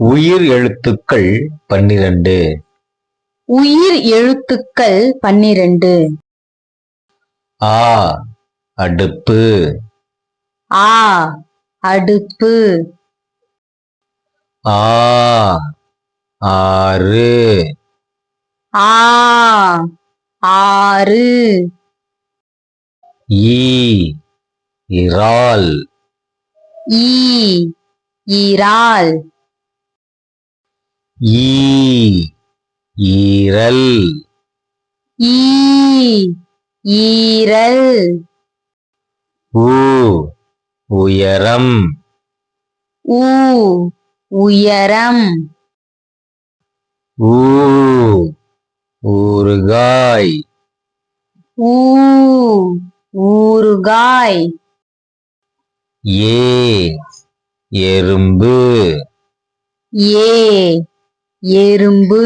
உயிர் எழுத்துக்கள் 12. உயிர் எழுத்துக்கள் 12. ஆ அடுப்பு. ஆ அடுப்பு. ஆ ஆறு. ஆ ஆறு. ஈ இறால். ஈ இறால். ஈ ஈரல். ஈ ஈரல். உ உயரம். ஊ உயரம். ஊ ஊறுகாய். ஊ ஊறுகாய். ஏ எறும்பு. ஏ எறும்பு.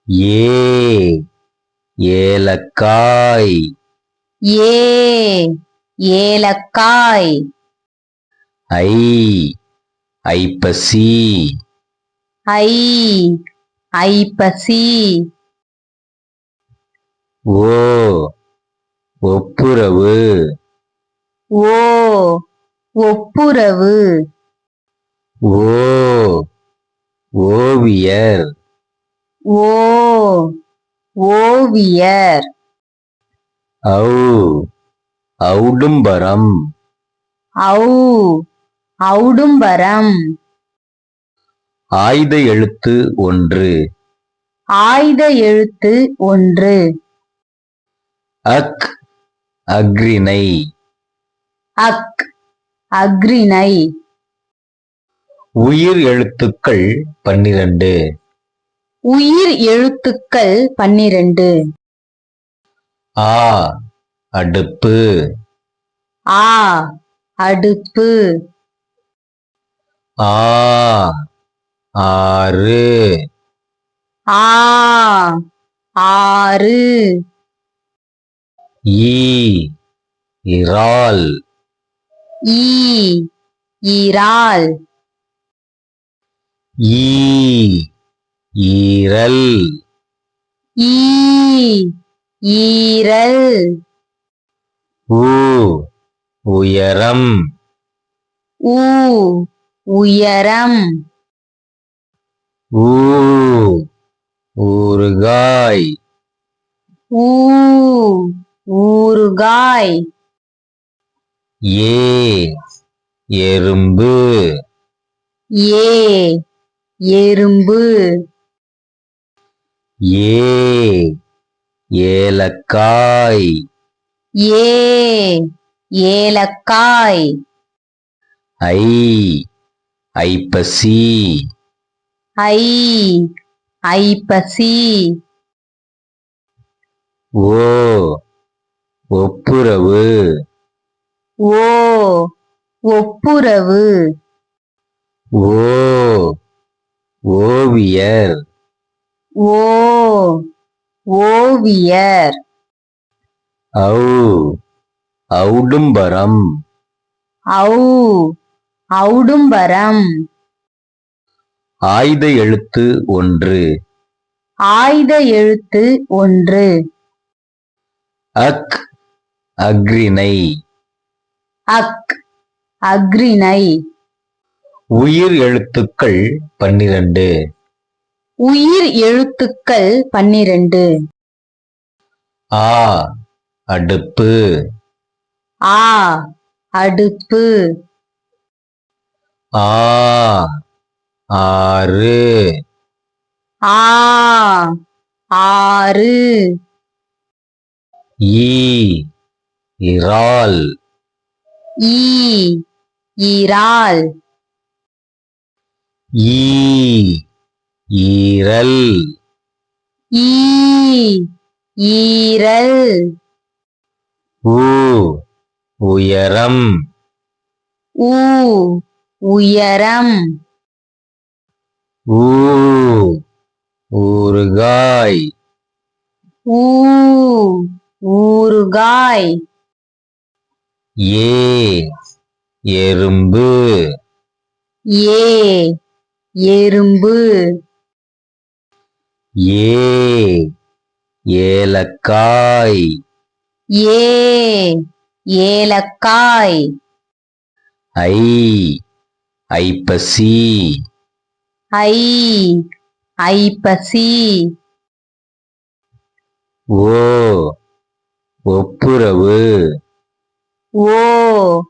ஏ ஏலக்காய். ஏ ஏலக்காய். ஐ ஐப்பசி. ஐ ஐப்பசி. ஓ ஒப்புரவு. ஓ ஒப்புரவு. ஓ ஓவியர். ஓ ஓவியர். ஔ ஔடும்பரம். ஔ ஔடும்பரம். ஆய்த எழுத்து 1. ஆய்த எழுத்து 1. அக் அக்ரிணை. அக் அக்ரிணை. உயிர் எழுத்துக்கள் 12. உயிர் எழுத்துக்கள் 12. ஆ அடுப்பு. ஆ அடுப்பு. ஆ ஆறு. ஆ ஆறு. ஈ இறால். ஈ இறால். ஈ ஈரல். ஈ ஈரல். உ உயரம். ஊ உயரம். ஊ ஊறுகாய். ஊ ஊறுகாய். ஏ எறும்பு. ஏ எறும்பு. ஏ ஏலக்காய். ஏ ஏலக்காய். ஐ ஐப்பசி. ஐ ஐப்பசி. ஓ ஒப்புரவு. ஓ ஒப்புரவு. ஓ ஓவியர். ஓ ஓவியர். ஔ ஔடும்பரம். ஔ ஔடும்பரம். ஆய்த எழுத்து 1. ஆய்த எழுத்து 1. அக் அக்ரிணை. அக் அக்ரிணை. உயிர் எழுத்துக்கள் 12. உயிர் எழுத்துக்கள் 12. ஆ அடுப்பு. ஆ அடுப்பு. ஆ ஆறு. ஆ ஆறு. ஈ இறால். ஈ இறால். ஈ ஈரல். ஈ ஈரல். உ உயரம். ஊ உயரம். ஊ ஊறுகாய். ஊ ஊறுகாய். ஏ எறும்பு. ஏ எறும்பு. ஏ ஏலக்காய். ஏ ஏலக்காய். ஐ ஐப்பசி. ஐ ஐப்பசி. ஓ ஒப்புரவு. ஓ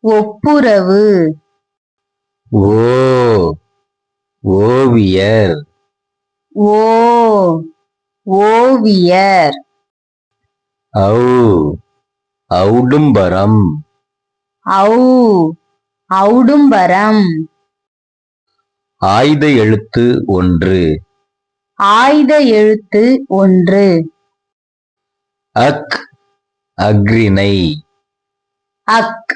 ஒப்புரவு. ஓ ஓவியர். ஓ ஓவியர். ஔ ஔடும்பரம். ஔ ஔடும்பரம். ஆய்த எழுத்து ஒன்று. ஆய்த எழுத்து ஒன்று. அக் அக்ரிணை. அக்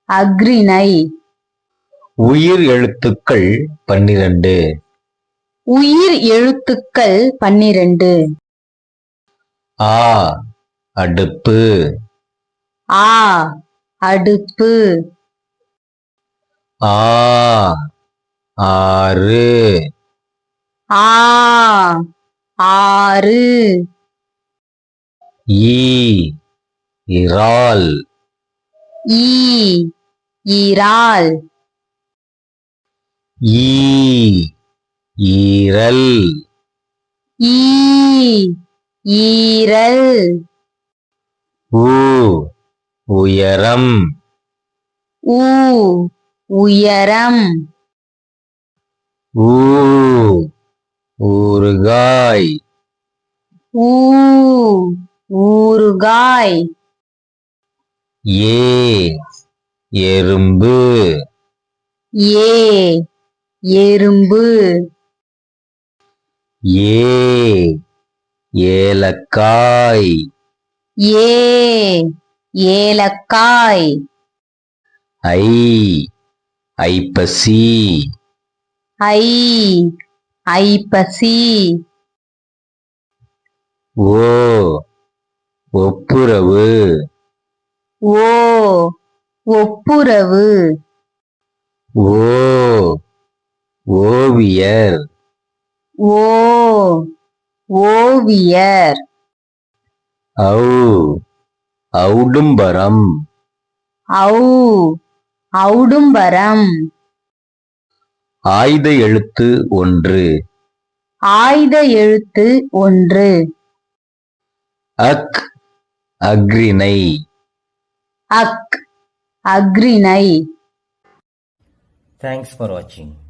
அக்ரிணை. உயிர் எழுத்துக்கள் 12. உயிர் எழுத்துக்கள் 12. ஆ அடுப்பு. ஆ அடுப்பு. ஆ ஆறு. ஆ ஆறு. ஈ இறால். ஈ இறால். ஈ ஈரல். ஈ ஈரல். ஊ உயரம். ஊ உயரம். ஊ ஊறுகாய். ஊ ஊறுகாய். ஏ எறும்பு. ஏ எறும்பு. ஏ ஏலக்காய். ஏ ஏலக்காய். ஐ ஐப்பசி. ஐ ஐப்பசி. ஓ ஒப்புரவு. ஓ ஒப்புரவு. ஓ ஓவியர். ஓ ஓவியர். ஔ ஔடும்பரம். ஔ ஔடும்பரம். ஆய்த எழுத்து ஒன்று. ஆய்த எழுத்து ஒன்று. அக் அக்ரிணை. அக் அக்ரிணை. Thanks for watching.